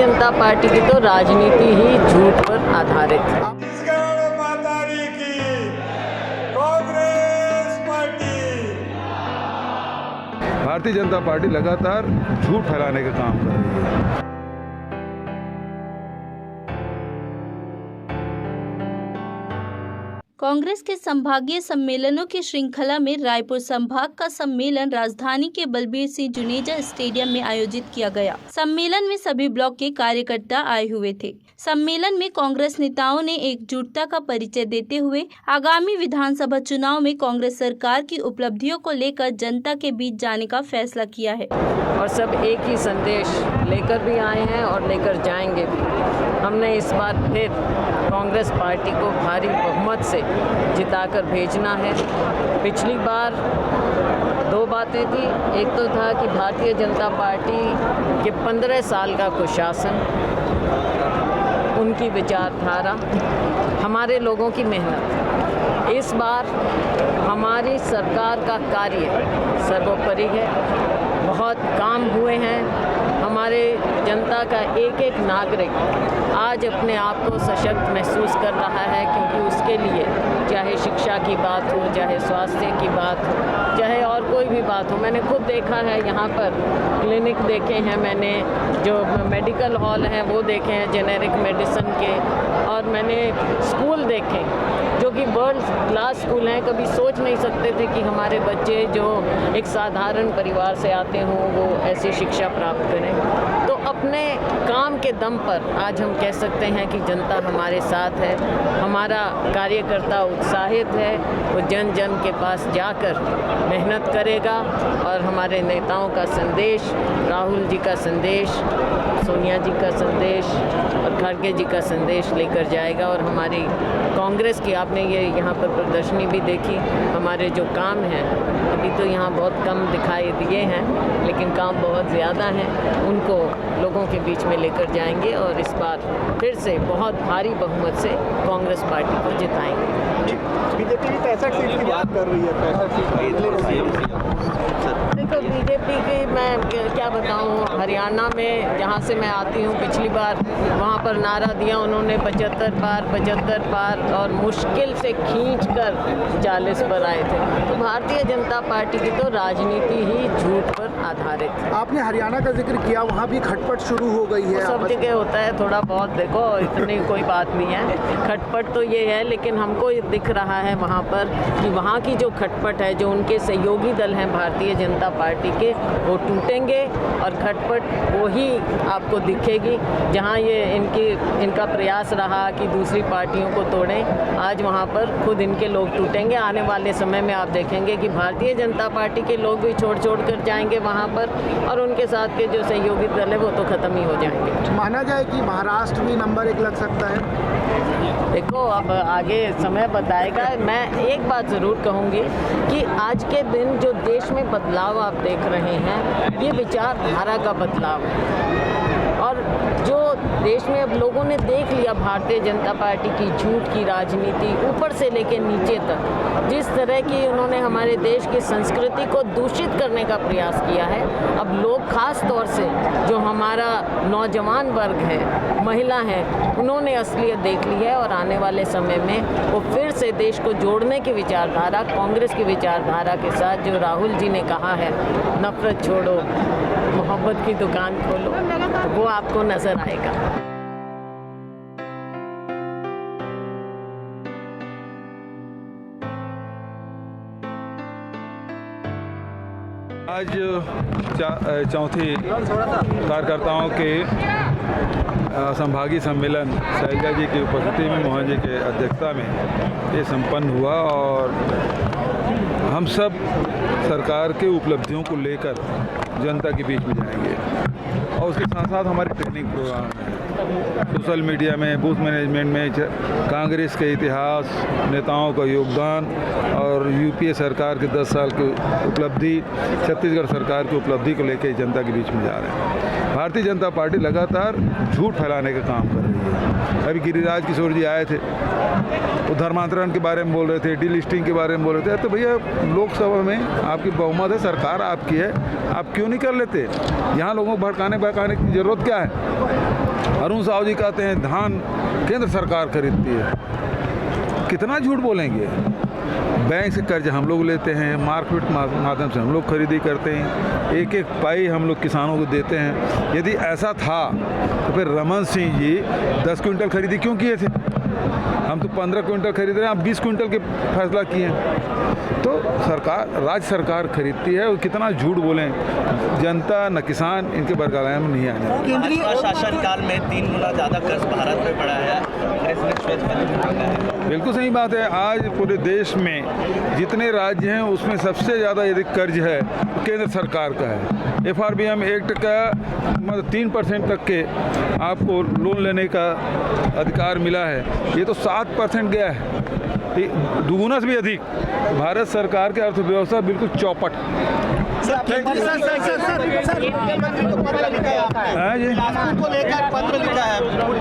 जनता party की तो राजनीति ही झूठ पर आधारित है। भारतीय जनता पार्टी लगातार झूठ फैलाने का काम कर रही है। कांग्रेस के संभागीय सम्मेलनों की श्रृंखला में रायपुर संभाग का सम्मेलन राजधानी के बलबीर सिंह जुनेजा स्टेडियम में आयोजित किया गया। सम्मेलन में सभी ब्लॉक के कार्यकर्ता आए हुए थे। सम्मेलन में कांग्रेस नेताओं ने एकजुटता का परिचय देते हुए आगामी विधानसभा चुनाव में कांग्रेस सरकार की उपलब्धियों को लेकर जनता के बीच जाने का फैसला किया है और सब एक ही संदेश लेकर भी आए हैं और लेकर जाएंगे भी। हमने इस बार फिर कांग्रेस पार्टी को भारी बहुमत से जिताकर भेजना है। पिछली बार दो बातें थी। एक तो था कि भारतीय जनता पार्टी के 15 साल का कुशासन, उनकी विचारधारा, हमारे लोगों की मेहनत। इस बार हमारी सरकार का कार्य सर्वोपरि है। बहुत काम हुए हैं। हमारे जनता का एक एक नागरिक आज अपने आप को सशक्त महसूस कर रहा है, क्योंकि उसके लिए चाहे शिक्षा की बात हो, चाहे स्वास्थ्य की बात हो, चाहे और कोई भी बात हो। मैंने खुद देखा है, यहाँ पर क्लिनिक देखे हैं मैंने, जो मेडिकल हॉल हैं वो देखे हैं जेनेरिक मेडिसिन के, और मैंने स्कूल देखे जो कि वर्ल्ड क्लास स्कूल हैं। कभी सोच नहीं सकते थे कि हमारे बच्चे जो एक साधारण परिवार से आते हों वो ऐसी शिक्षा प्राप्त करें। तो अपने काम के दम पर आज हम कह सकते हैं कि जनता हमारे साथ है। हमारा कार्यकर्ता उत्साहित है, वो जन जन के पास जाकर मेहनत करेगा और हमारे नेताओं का संदेश, राहुल जी का संदेश, सोनिया जी का संदेश और खड़गे जी का संदेश लेकर जाएगा। और हमारी कांग्रेस की आपने ये यहाँ पर प्रदर्शनी भी देखी। हमारे जो काम हैं अभी तो यहाँ बहुत कम दिखाई दिए हैं, लेकिन काम बहुत ज़्यादा हैं, उनको लोगों के बीच में लेकर जाएंगे और इस बार फिर से बहुत भारी बहुमत से कांग्रेस पार्टी को जिताएंगे। बीजेपी भी 65 सीट की बात कर रही है। 65 सीट देखो, बीजेपी की मैं क्या बताऊं, हरियाणा में जहां से मैं आती हूं, पिछली बार वहां पर नारा दिया उन्होंने 75 पार और मुश्किल से खींचकर 40 पर आए थे। तो भारतीय जनता पार्टी की तो राजनीति ही झूठ पर आधारित है। आपने हरियाणा का जिक्र किया, वहाँ भी खटपट शुरू हो गई है। सब जगह होता है थोड़ा बहुत, देखो इतनी कोई बात नहीं है। खटपट तो ये है, लेकिन हमको दिख रहा है वहाँ पर कि वहाँ की जो खटपट है, जो उनके सहयोगी दल हैं भारतीय जनता पार्टी के, वो टूटेंगे और खटपट वो ही आपको दिखेगी। जहाँ ये इनका प्रयास रहा कि दूसरी पार्टियों को तोड़ें, आज वहाँ पर खुद इनके लोग टूटेंगे। आने वाले समय में आप देखेंगे कि भारतीय जनता पार्टी के लोग भी छोड़ कर जाएंगे वहाँ पर, और उनके साथ के जो सहयोगी दल है वो तो ख़त्म ही हो जाएंगे। माना जाए कि महाराष्ट्र भी नंबर 1 लग सकता है। देखो, अब आगे समय बताएगा। मैं एक बात ज़रूर कहूँगी कि आज के दिन जो देश में बदलाव आप देख रहे हैं, ये विचारधारा का बदलाव है। और जो देश में अब लोगों ने देख लिया भारतीय जनता पार्टी की झूठ की राजनीति, ऊपर से लेकर नीचे तक जिस तरह की उन्होंने हमारे देश की संस्कृति को दूषित करने का प्रयास किया है। अब लोग खास तौर से जो हमारा नौजवान वर्ग है, महिला हैं, उन्होंने असलियत देख ली है और आने वाले समय में वो फिर से देश को जोड़ने की विचारधारा, कांग्रेस की विचारधारा के साथ, जो राहुल जी ने कहा है नफरत छोड़ो मोहब्बत की दुकान खोलो, तो वो आपको नजर आएगा। आज चौथी कार्यकर्ताओं के संभागीय सम्मेलन शैलजा जी की उपस्थिति में, मोहन जी के अध्यक्षता में ये संपन्न हुआ और हम सब सरकार के उपलब्धियों को लेकर जनता के बीच में जाएंगे। और उसके साथ साथ हमारे ट्रेनिंग प्रोग्राम है, सोशल मीडिया में, बूथ मैनेजमेंट में कांग्रेस के इतिहास, नेताओं का योगदान और यूपीए सरकार के 10 साल की उपलब्धि, छत्तीसगढ़ सरकार की उपलब्धि को लेकर जनता के बीच में जा रहे हैं। भारतीय जनता पार्टी लगातार झूठ फैलाने का काम कर रही है। अभी गिरिराज किशोर जी आए थे, वो धर्मांतरण के बारे में बोल रहे थे, डीलिस्टिंग के बारे में बोल रहे थे। तो भैया, लोकसभा में आपकी बहुमत है, सरकार आपकी है, आप क्यों नहीं कर लेते? यहाँ लोगों को भड़काने की ज़रूरत क्या है? अरुण साहू जी कहते हैं धान केंद्र सरकार खरीदती है। कितना झूठ बोलेंगे। बैंक से कर्ज हम लोग लेते हैं, मार्केट माध्यम से हम लोग खरीदी करते हैं, एक एक पाई हम लोग किसानों को देते हैं। यदि ऐसा था तो फिर रमन सिंह जी 10 क्विंटल खरीदी क्यों किए थे? हम तो 15 क्विंटल खरीद रहे हैं, आप 20 क्विंटल के फैसला किए हैं। तो सरकार, राज्य सरकार खरीदती है। और कितना झूठ बोलें, जनता न किसान इनके बरगलाने में नहीं आने। केंद्रीय शासनकाल में 3 गुना ज़्यादा कर्ज भारत में पड़ा है। बिल्कुल सही बात है। आज पूरे देश में जितने राज्य हैं उसमें सबसे ज़्यादा यदि कर्ज है तो केंद्र सरकार का है। FRBM एक्ट का मतलब 3% तक के आपको लोन लेने का अधिकार मिला है, ये तो 7% गया है, दुगुना से भी अधिक। भारत सरकार की अर्थव्यवस्था बिल्कुल चौपट।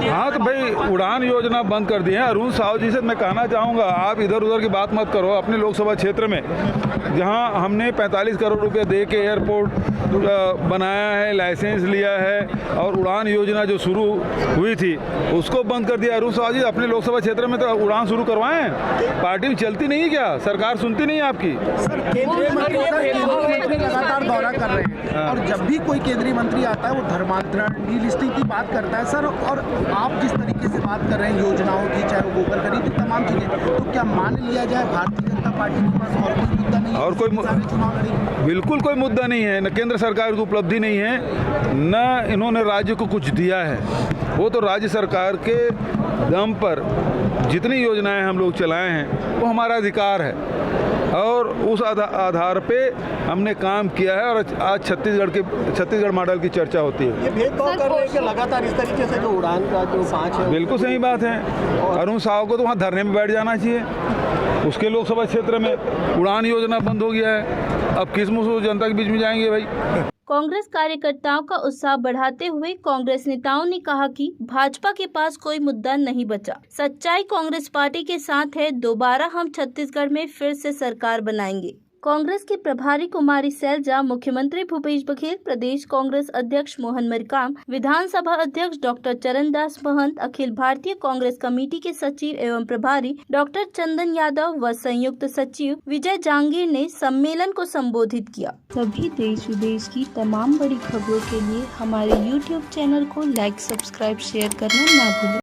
हाँ तो भाई उड़ान योजना बंद कर दी है। अरुण साहू जी से मैं कहना चाहूँगा, आप इधर उधर की बात मत करो। अपने लोकसभा क्षेत्र में जहाँ हमने 45 करोड़ रुपए दे के एयरपोर्ट बनाया है, लाइसेंस लिया है, और उड़ान योजना जो शुरू हुई थी उसको बंद कर दिया। अरुण साहू जी अपने लोकसभा क्षेत्र में तो उड़ान शुरू करवाएं। पार्टी में चलती नहीं क्या? सरकार सुनती नहीं आपकी? केंद्रीय मंत्री लगातार दौरा कर रहे हैं और जब भी कोई केंद्रीय मंत्री आता है वो धर्मांतरण, डीलिस्टिंग की बात करता है सर। और आप जिस तरीके से बात कर रहे हैं योजनाओं की, चाहे वो गोबर खरीद, तमाम चीजें, तो क्या मान लिया जाए भारतीय जनता पार्टी के पास और कोई मुद्दा नहीं है? और कोई बिल्कुल कोई मुद्दा नहीं है। न केंद्र सरकार की उपलब्धि नहीं है, न इन्होंने राज्य को कुछ दिया है। वो तो राज्य सरकार के दम पर जितनी योजनाएं हम लोग चलाए हैं वो हमारा अधिकार है, और उस आधार पे हमने काम किया है। और आज छत्तीसगढ़ मॉडल की चर्चा होती है। ये भेदभाव कर रहे हैं कि लगातार इस तरीके से जो उड़ान का जो 5 है। बिल्कुल सही बात है। अरुण साहू को तो वहाँ धरने में बैठ जाना चाहिए। उसके लोकसभा क्षेत्र में उड़ान योजना बंद हो गया है, अब किस मुँह से जनता के बीच में जाएंगे भाई? कांग्रेस कार्यकर्ताओं का उत्साह बढ़ाते हुए कांग्रेस नेताओं ने कहा कि भाजपा के पास कोई मुद्दा नहीं बचा। सच्चाई कांग्रेस पार्टी के साथ है। दोबारा हम छत्तीसगढ़ में फिर से सरकार बनाएंगे। कांग्रेस की प्रभारी कुमारी सैलजा, मुख्यमंत्री भूपेश बघेल, प्रदेश कांग्रेस अध्यक्ष मोहन मरकाम, विधानसभा अध्यक्ष डॉक्टर चरणदास महंत, अखिल भारतीय कांग्रेस कमेटी के सचिव एवं प्रभारी डॉक्टर चंदन यादव व संयुक्त सचिव विजय जांगीर ने सम्मेलन को संबोधित किया। सभी देश विदेश की तमाम बड़ी खबरों के लिए हमारे YouTube चैनल को लाइक, सब्सक्राइब, शेयर करना ना भूलें।